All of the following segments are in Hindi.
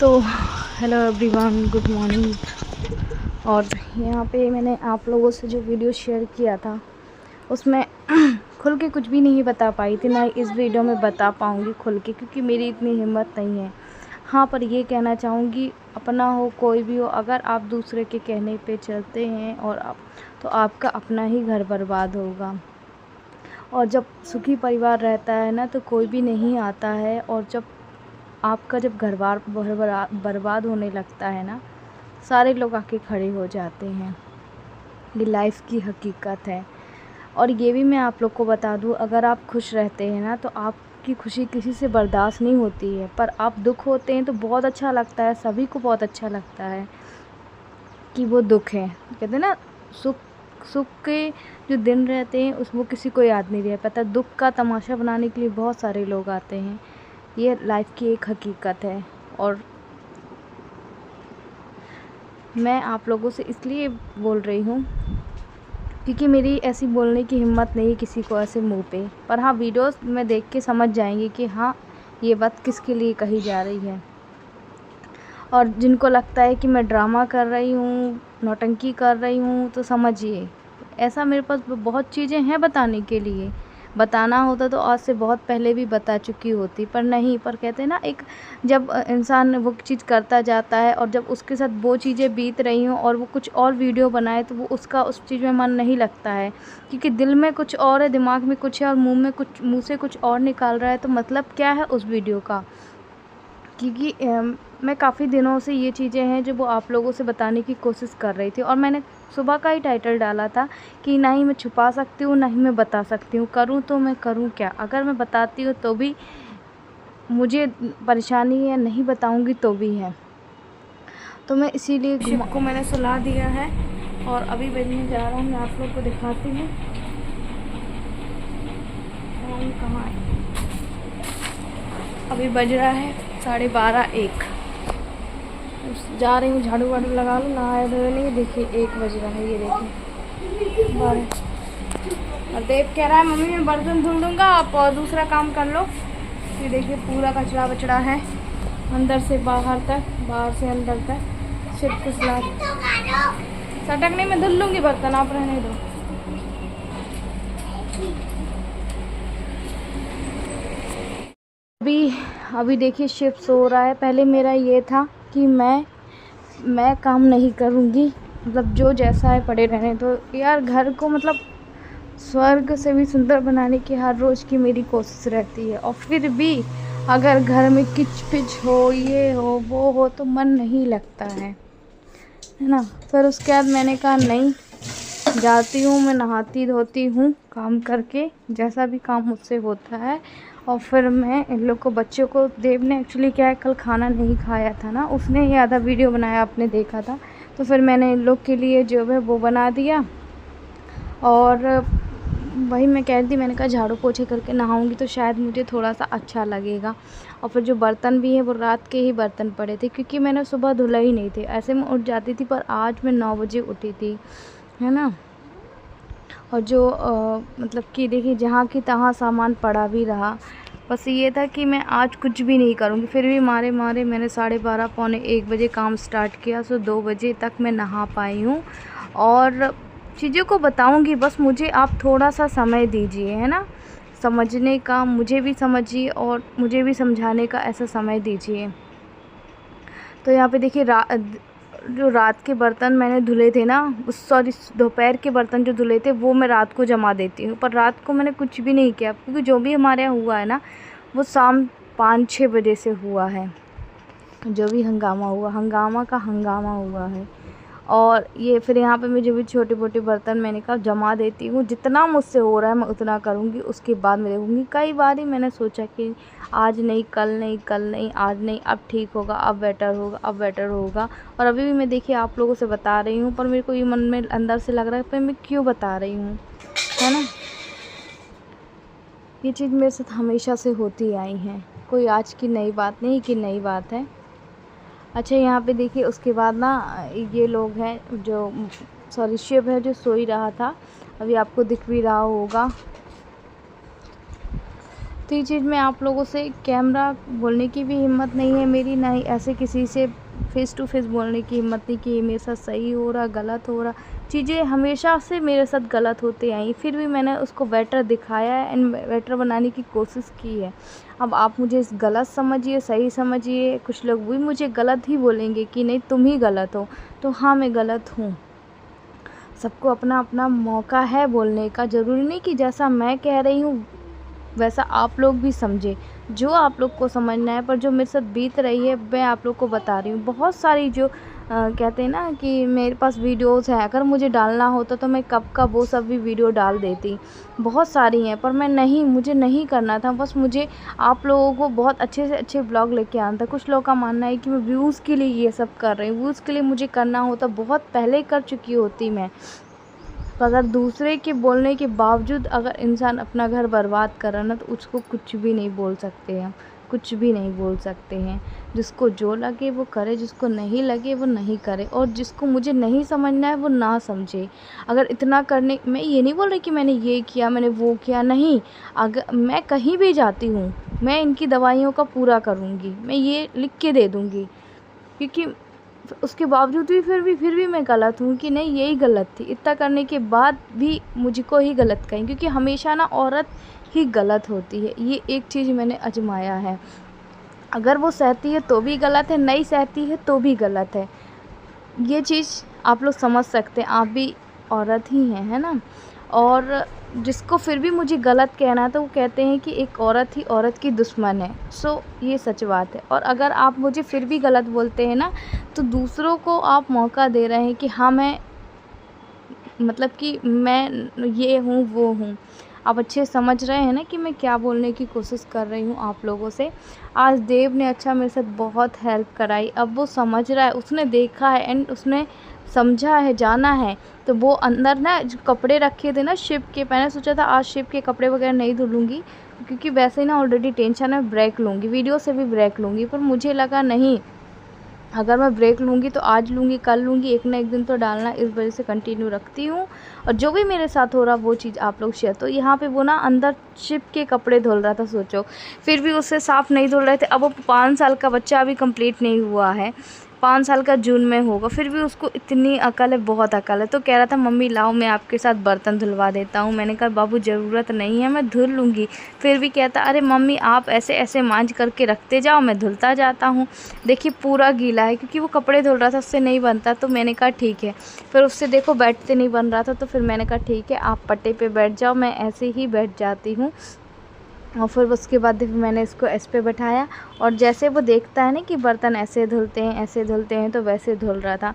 तो हेलो एवरीवन, गुड मॉर्निंग। और यहाँ पे मैंने आप लोगों से जो वीडियो शेयर किया था उसमें खुल के कुछ भी नहीं बता पाई थी, ना इस वीडियो में बता पाऊँगी खुल के, क्योंकि मेरी इतनी हिम्मत नहीं है। हाँ, पर ये कहना चाहूँगी, अपना हो कोई भी हो, अगर आप दूसरे के कहने पे चलते हैं और तो आपका अपना ही घर बर्बाद होगा। और जब सुखी परिवार रहता है ना तो कोई भी नहीं आता है, और जब आपका जब घर बार बर्बाद होने लगता है ना, सारे लोग आके खड़े हो जाते हैं। ये लाइफ की हकीकत है। और ये भी मैं आप लोग को बता दूँ, अगर आप खुश रहते हैं ना तो आपकी खुशी किसी से बर्दाश्त नहीं होती है, पर आप दुख होते हैं तो बहुत अच्छा लगता है, सभी को बहुत अच्छा लगता है कि वो दुख है। कहते हैं ना, सुख सुख के जो दिन रहते हैं वो किसी को याद नहीं रह पाता, दुख का तमाशा बनाने के लिए बहुत सारे लोग आते हैं। ये लाइफ की एक हकीकत है। और मैं आप लोगों से इसलिए बोल रही हूँ क्योंकि मेरी ऐसी बोलने की हिम्मत नहीं किसी को ऐसे मुंह पे, पर हाँ, वीडियोस में देख के समझ जाएंगे कि हाँ, ये बात किसके लिए कही जा रही है। और जिनको लगता है कि मैं ड्रामा कर रही हूँ, नौटंकी कर रही हूँ, तो समझिए ऐसा मेरे पास बहुत चीज़ें हैं बताने के लिए। बताना होता तो आज से बहुत पहले भी बता चुकी होती, पर नहीं। पर कहते हैं ना, एक जब इंसान वो चीज़ करता जाता है और जब उसके साथ वो चीज़ें बीत रही हों और वो कुछ और वीडियो बनाए तो वो उसका उस चीज़ में मन नहीं लगता है, क्योंकि दिल में कुछ और है, दिमाग में कुछ है और मुँह से कुछ और निकाल रहा है। तो मतलब क्या है उस वीडियो का? क्योंकि मैं काफ़ी दिनों से ये चीज़ें हैं जो वो आप लोगों से बताने की कोशिश कर रही थी, और मैंने सुबह का ही टाइटल डाला था कि ना ही मैं छुपा सकती हूँ, ना ही मैं बता सकती हूँ। करूँ तो मैं करूँ क्या? अगर मैं बताती हूँ तो भी मुझे परेशानी है, नहीं बताऊँगी तो भी है। तो मैं इसीलिए शिप को मैंने सुला दिया है और अभी बजने जा रहा हूँ। मैं आप लोग को दिखाती हूँ कहाँ है। अभी बज रहा है 12:30-1। जा रही हूँ, झाड़ू वाड़ू लगा लूँ, नहाए धोए नहीं। देखिए 1 बज रहा है, ये देखिए 12। और देव कह रहा है मम्मी मैं बर्तन धुल दूँगा, आप और दूसरा काम कर लो। ये देखिए पूरा कचरा बचड़ा है, अंदर से बाहर तक, बाहर से अंदर तक। सिर्फ कुछ ला सटक नहीं, मैं धुल लूँगी बर्तन, आप रहने दो। अभी देखिए शिव सो रहा है। पहले मेरा ये था कि मैं काम नहीं करूँगी, मतलब जो जैसा है पड़े रहने। तो यार, घर को मतलब स्वर्ग से भी सुंदर बनाने की हर रोज़ की मेरी कोशिश रहती है, और फिर भी अगर घर में किच पिच हो, ये हो वो हो, तो मन नहीं लगता है ना। फिर उसके बाद मैंने कहा नहीं, जाती हूँ, मैं नहाती धोती हूँ काम करके, जैसा भी काम मुझसे होता है। और फिर मैं इन लोग को, बच्चों को, देव ने एक्चुअली क्या है, कल खाना नहीं खाया था ना, उसने ये आधा वीडियो बनाया, आपने देखा था। तो फिर मैंने इन लोग के लिए जो है वो बना दिया। और वही मैं कह रही थी, मैंने कहा झाड़ू पोछे करके नहाऊंगी तो शायद मुझे थोड़ा सा अच्छा लगेगा। और फिर जो बर्तन भी हैं वो रात के ही बर्तन पड़े थे, क्योंकि मैंने सुबह धुला ही नहीं थे। ऐसे मैं उठ जाती थी, पर आज मैं 9 बजे उठी थी, है ना। और जो मतलब कि देखिए, जहाँ की तहाँ सामान पड़ा भी रहा। बस ये था कि मैं आज कुछ भी नहीं करूँगी। फिर भी मारे मारे मैंने 12:30 पौने 1 बजे काम स्टार्ट किया, सो 2 बजे तक मैं नहा पाई हूँ। और चीज़ों को बताऊँगी, बस मुझे आप थोड़ा सा समय दीजिए, है ना, समझने का। मुझे भी समझिए और मुझे भी समझाने का ऐसा समय दीजिए। तो यहाँ पे देखिए, जो रात के बर्तन मैंने धुले थे ना, सॉरी, दोपहर के बर्तन जो धुले थे वो मैं रात को जमा देती हूँ, पर रात को मैंने कुछ भी नहीं किया, क्योंकि जो भी हमारे यहाँ हुआ है ना, वो शाम 5-6 बजे से हुआ है। जो भी हंगामा हुआ, हंगामा का हंगामा हुआ है। और ये फिर यहाँ पे मैं जो भी छोटे मोटे बर्तन, मैंने कहा जमा देती हूँ, जितना मुझसे हो रहा है मैं उतना करूँगी, उसके बाद मैं देखूँगी। कई बार ही मैंने सोचा कि आज नहीं, कल नहीं, कल नहीं, आज नहीं, अब ठीक होगा, अब बेटर होगा, अब बेटर होगा। और अभी भी मैं देखिए आप लोगों से बता रही हूँ, पर मेरे को ये मन में अंदर से लग रहा है पर मैं क्यों बता रही हूँ, है ना। ये चीज़ मेरे साथ हमेशा से होती आई है, कोई आज की नई बात नहीं कि नई बात है। अच्छा, यहाँ पे देखिए उसके बाद ना, ये लोग हैं जो, सॉरी, शिव है जो सो ही रहा था, अभी आपको दिख भी रहा होगा। तो ये चीज़ मैं आप लोगों से कैमरा बोलने की भी हिम्मत नहीं है मेरी, ना ही ऐसे किसी से फ़ेस टू फ़ेस बोलने की हिम्मत नहीं कि ये मेरे साथ सही हो रहा, गलत हो रहा। चीज़ें हमेशा से मेरे साथ गलत होती आई, फिर भी मैंने उसको बेटर दिखाया है एंड बेटर बनाने की कोशिश की है। अब आप मुझे गलत समझिए, सही समझिए, कुछ लोग भी मुझे गलत ही बोलेंगे कि नहीं तुम ही गलत हो, तो हाँ मैं गलत हूँ। सबको अपना अपना मौका है बोलने का, ज़रूरी नहीं कि जैसा मैं कह रही हूँ वैसा आप लोग भी समझे, जो आप लोग को समझना है। पर जो मेरे साथ बीत रही है मैं आप लोग को बता रही हूँ। बहुत सारी जो कहते हैं ना कि मेरे पास वीडियोज़ हैं, अगर मुझे डालना होता तो मैं कब का वो सब भी वीडियो डाल देती। बहुत सारी हैं पर मैं नहीं, मुझे नहीं करना था। बस मुझे आप लोगों को बहुत अच्छे से अच्छे ब्लॉग लेके आना था। कुछ लोगों का मानना है कि मैं व्यूज़ के लिए ये सब कर रही हूँ। व्यूज़ के लिए मुझे करना होता बहुत पहले कर चुकी होती मैं। तो अगर दूसरे के बोलने के बावजूद अगर इंसान अपना घर बर्बाद कर रहा है ना, तो उसको कुछ भी नहीं बोल सकते हैं, कुछ भी नहीं बोल सकते हैं। जिसको जो लगे वो करे, जिसको नहीं लगे वो नहीं करे, और जिसको मुझे नहीं समझना है वो ना समझे। अगर इतना करने, मैं ये नहीं बोल रही कि मैंने ये किया, मैंने वो किया, नहीं। अगर मैं कहीं भी जाती हूँ, मैं इनकी दवाइयों का पूरा करूँगी, मैं ये लिख के दे दूँगी, क्योंकि उसके बावजूद भी फिर भी मैं गलत हूँ कि नहीं यही गलत थी। इतना करने के बाद भी मुझको ही गलत कहें, क्योंकि हमेशा ना औरत ही गलत होती है। ये एक चीज़ मैंने आजमाया है। अगर वो सहती है तो भी गलत है, नहीं सहती है तो भी गलत है। ये चीज़ आप लोग समझ सकते हैं, आप भी औरत ही हैं, है ना। और जिसको फिर भी मुझे गलत कहना है तो वो कहते हैं कि एक औरत ही औरत की दुश्मन है। सो ये सच बात है। और अगर आप मुझे फिर भी गलत बोलते हैं ना, तो दूसरों को आप मौका दे रहे हैं कि हाँ मैं, मतलब कि मैं ये हूँ वो हूँ। आप अच्छे समझ रहे हैं ना कि मैं क्या बोलने की कोशिश कर रही हूँ आप लोगों से। आज देव ने अच्छा मेरे साथ बहुत हेल्प कराई, अब वो समझ रहा है, उसने देखा है एंड उसने समझा है, जाना है। तो वो अंदर ना जो कपड़े रखे थे ना शिप के, मैंने सोचा था आज शिप के कपड़े वगैरह नहीं धुलूँगी, क्योंकि वैसे ही ना ऑलरेडी टेंशन है, ब्रेक लूँगी, वीडियो से भी ब्रेक लूँगी। पर मुझे लगा नहीं, अगर मैं ब्रेक लूँगी तो आज लूँगी, कल लूँगी, एक ना एक दिन तो डालना, इस वजह से कंटिन्यू रखती हूँ। और जो भी मेरे साथ हो रहा वो चीज़ आप लोग शेयर। तो यहाँ पे वो ना अंदर शिप के कपड़े धुल रहा था, सोचो, फिर भी उससे साफ़ नहीं धुल रहे थे। अब वो 5 साल का बच्चा, अभी कंप्लीट नहीं हुआ है, 5 साल का जून में होगा, फिर भी उसको इतनी अकल है, बहुत अकल है। तो कह रहा था मम्मी लाओ मैं आपके साथ बर्तन धुलवा देता हूँ। मैंने कहा बाबू ज़रूरत नहीं है, मैं धुल लूँगी। फिर भी कहता अरे मम्मी आप ऐसे ऐसे मांझ करके रखते जाओ, मैं धुलता जाता हूँ। देखिए पूरा गीला है, क्योंकि वो कपड़े धुल रहा था, उससे नहीं बनता। तो मैंने कहा ठीक है। फिर उससे देखो बैठते नहीं बन रहा था, तो फिर मैंने कहा ठीक है आप पट्टे पे बैठ जाओ, मैं ऐसे ही बैठ जाती हूँ। और फिर उसके बाद फिर मैंने इसको इस पे बैठाया, और जैसे वो देखता है ना कि बर्तन ऐसे धुलते हैं, ऐसे धुलते हैं, तो वैसे धुल रहा था।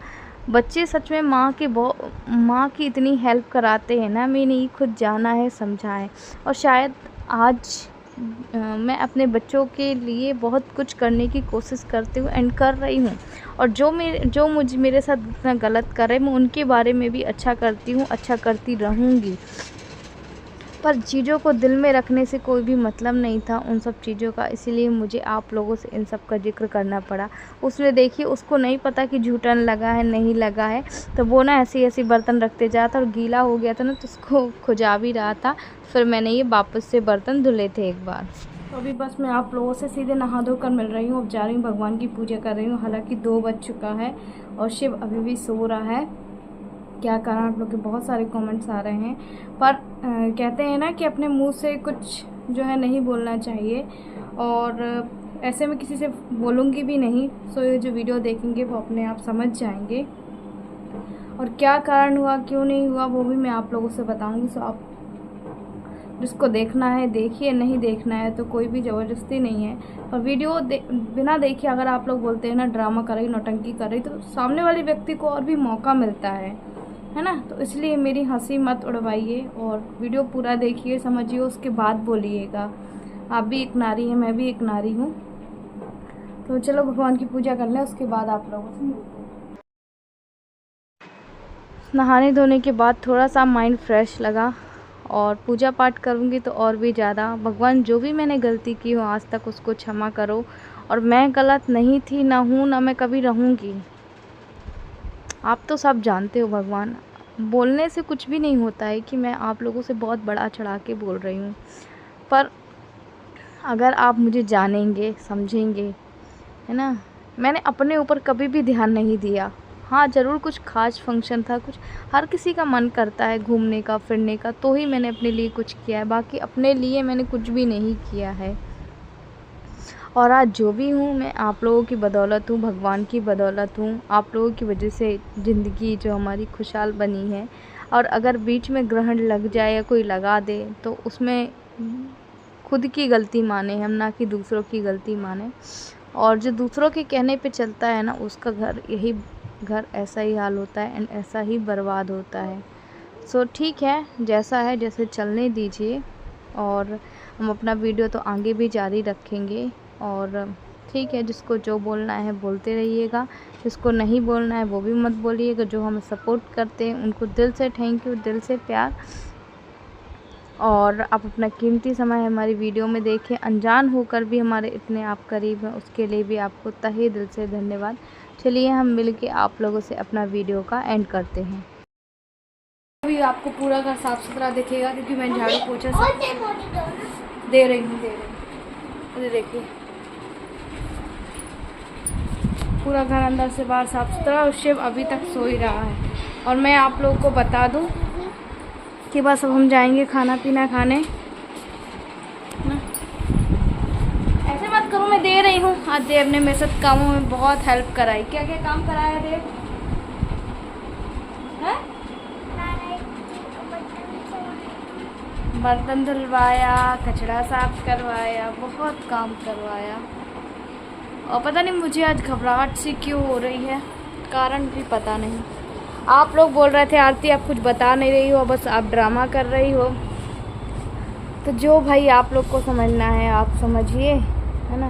बच्चे सच में माँ की इतनी हेल्प कराते हैं ना, मैंने ये खुद जाना है, समझा है। और शायद आज मैं अपने बच्चों के लिए बहुत कुछ करने की कोशिश करती हूँ एंड कर रही हूँ। और जो मुझे मेरे साथ इतना गलत कर रहे हैं, मैं उनके बारे में भी अच्छा करती हूँ, अच्छा करती रहूँगी। पर चीज़ों को दिल में रखने से कोई भी मतलब नहीं था उन सब चीज़ों का, इसीलिए मुझे आप लोगों से इन सब का ज़िक्र करना पड़ा। उसने देखिए, उसको नहीं पता कि जूठन लगा है नहीं लगा है, तो वो ना ऐसे बर्तन रखते जाता, और गीला हो गया था ना तो उसको खुजा भी रहा था। फिर मैंने ये वापस से बर्तन धुले थे एक बार। तो अभी बस मैं आप लोगों से सीधे नहा धो कर मिल रही हूँ। अब जा रही हूँ भगवान की पूजा कर रही हूँ। हालाँकि 2 बज चुका है और शिव अभी भी सो रहा है। क्या कारण आप लोग के बहुत सारे कमेंट्स आ रहे हैं, पर कहते हैं ना कि अपने मुंह से कुछ जो है नहीं बोलना चाहिए, और ऐसे में किसी से बोलूँगी भी नहीं। सो ये जो वीडियो देखेंगे वो अपने आप समझ जाएंगे, और क्या कारण हुआ क्यों नहीं हुआ वो भी मैं आप लोगों से बताऊँगी। सो आप जिसको देखना है देखिए, नहीं देखना है तो कोई भी ज़बरदस्ती नहीं है। और वीडियो बिना देखे अगर आप लोग बोलते हैं ना ड्रामा कर रही, नौटंकी कर रही, तो सामने वाले व्यक्ति को और भी मौका मिलता है ना। तो इसलिए मेरी हंसी मत उड़वाइए, और वीडियो पूरा देखिए, समझिए, उसके बाद बोलिएगा। आप भी एक नारी हैं, मैं भी एक नारी हूँ। तो चलो भगवान की पूजा कर लें, उसके बाद आप लोगों से मिलते हैं। नहाने धोने के बाद थोड़ा सा माइंड फ्रेश लगा, और पूजा पाठ करूँगी तो और भी ज़्यादा। भगवान जो भी मैंने गलती की हो आज तक उसको क्षमा करो, और मैं गलत नहीं थी, ना हूँ, ना मैं कभी रहूँगी। आप तो सब जानते हो भगवान, बोलने से कुछ भी नहीं होता है कि मैं आप लोगों से बहुत बड़ा चढ़ा के बोल रही हूँ। पर अगर आप मुझे जानेंगे, समझेंगे, है ना। मैंने अपने ऊपर कभी भी ध्यान नहीं दिया। हाँ, ज़रूर कुछ ख़ास फंक्शन था, कुछ हर किसी का मन करता है घूमने का, फिरने का, तो ही मैंने अपने लिए कुछ किया है, बाकी अपने लिए मैंने कुछ भी नहीं किया है। और आज जो भी हूँ मैं आप लोगों की बदौलत हूँ, भगवान की बदौलत हूँ। आप लोगों की वजह से ज़िंदगी जो हमारी खुशहाल बनी है। और अगर बीच में ग्रहण लग जाए या कोई लगा दे तो उसमें खुद की गलती माने हम, ना कि दूसरों की गलती माने। और जो दूसरों के कहने पे चलता है ना, उसका घर ऐसा ही हाल होता है एंड ऐसा ही बर्बाद होता है। सो ठीक है, जैसा है जैसे चलने दीजिए। और हम अपना वीडियो तो आगे भी जारी रखेंगे। और ठीक है, जिसको जो बोलना है बोलते रहिएगा, जिसको नहीं बोलना है वो भी मत बोलिएगा। जो हमें सपोर्ट करते हैं उनको दिल से थैंक यू, दिल से प्यार। और आप अपना कीमती समय हमारी वीडियो में देखें, अनजान होकर भी हमारे इतने आप करीब हैं, उसके लिए भी आपको तहे दिल से धन्यवाद। चलिए हम मिलके आप लोगों से अपना वीडियो का एंड करते हैं। अभी आपको पूरा घर साफ़ सुथरा दिखेगा क्योंकि मैं झाड़ू पोछा सब दे रही हूँ। देखिए पूरा घर अंदर से बाहर साफ़ सुथरा, और शिव अभी तक सो ही रहा है। और मैं आप लोगों को बता दूँ कि बस अब हम जाएंगे खाना पीना खाने। ऐसे मत करो, मैं दे रही हूँ। आज देव ने मेरे साथ कामों में बहुत हेल्प कराई। क्या क्या काम कराया देव? है? बर्तन धुलवाया, कचरा साफ करवाया, बहुत काम करवाया। और पता नहीं मुझे आज घबराहट सी क्यों हो रही है, कारण भी पता नहीं। आप लोग बोल रहे थे आरती आप कुछ बता नहीं रही हो, बस आप ड्रामा कर रही हो। तो जो भाई आप लोग को समझना है आप समझिए, है ना।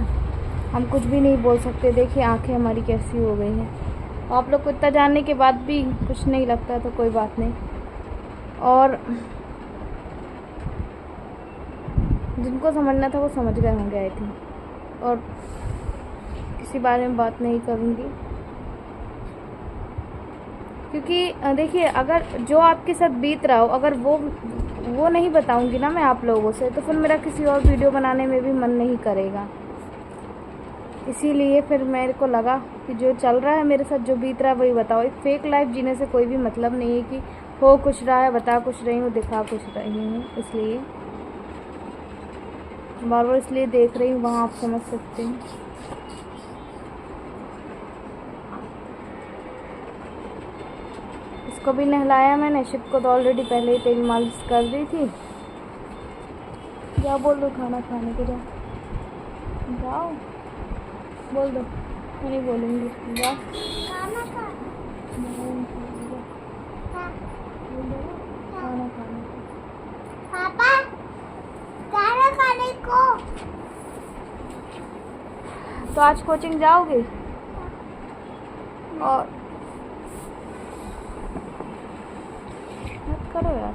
हम कुछ भी नहीं बोल सकते। देखिए आंखें हमारी कैसी हो गई हैं। आप लोग को इतना जानने के बाद भी कुछ नहीं लगता तो कोई बात नहीं। और जिनको समझना था वो समझ गए होंगे आई थिंक। और किसी बारे में बात नहीं करूँगी क्योंकि देखिए अगर जो आपके साथ बीत रहा हो, अगर वो नहीं बताऊंगी ना मैं आप लोगों से, तो फिर मेरा किसी और वीडियो बनाने में भी मन नहीं करेगा। इसीलिए फिर मेरे को लगा कि जो चल रहा है मेरे साथ, जो बीत रहा है वही बताओ। एक फेक लाइफ जीने से कोई भी मतलब नहीं है कि हो कुछ रहा है, बता कुछ रही हूँ, दिखा कुछ रही हूँ। इसलिए बार बार इसलिए देख रही हूँ, वहाँ आप समझ सकते हैं। इसको भी नहलाया मैंने, शिव को तो ऑलरेडी पहले ही तेल मालिश कर दी थी। जाओ बोल दो खाना खाने को, जाओ बोल दो, मैं नहीं बोलूँगी, जाओ खाना खाने पापा खाना खाने को। तो आज कोचिंग जाओगे? और मत करो यार।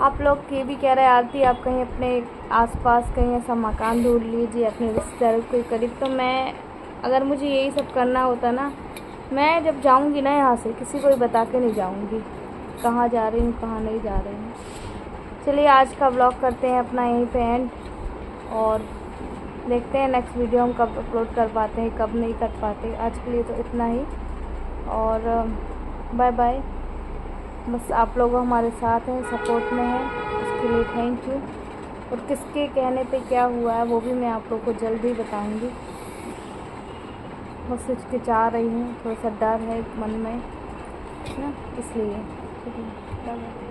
आप लोग ये भी कह रहे हैं आरती आप कहीं अपने आसपास कहीं ऐसा मकान ढूंढ लीजिए अपने रिश्तेदारों के करीब। तो मैं अगर मुझे यही सब करना होता ना, मैं जब जाऊंगी ना यहाँ से किसी को भी बता के नहीं जाऊंगी कहाँ जा रही हूँ कहाँ नहीं जा रही हूँ। चलिए आज का व्लॉग करते हैं अपना यहीं पे एंड, और देखते हैं नेक्स्ट वीडियो हम कब अपलोड कर पाते हैं कब नहीं कर पाते। आज के लिए तो इतना ही, और बाय बाय। बस आप लोग हमारे साथ हैं, सपोर्ट में हैं, इसके लिए थैंक यू। और किसके कहने पे क्या हुआ है वो भी मैं आप लोग को जल्द ही बताऊंगी। बस हिचकिचा रही हूँ, थोड़ा सा डर है मन में ना, इसलिए। Bye bye.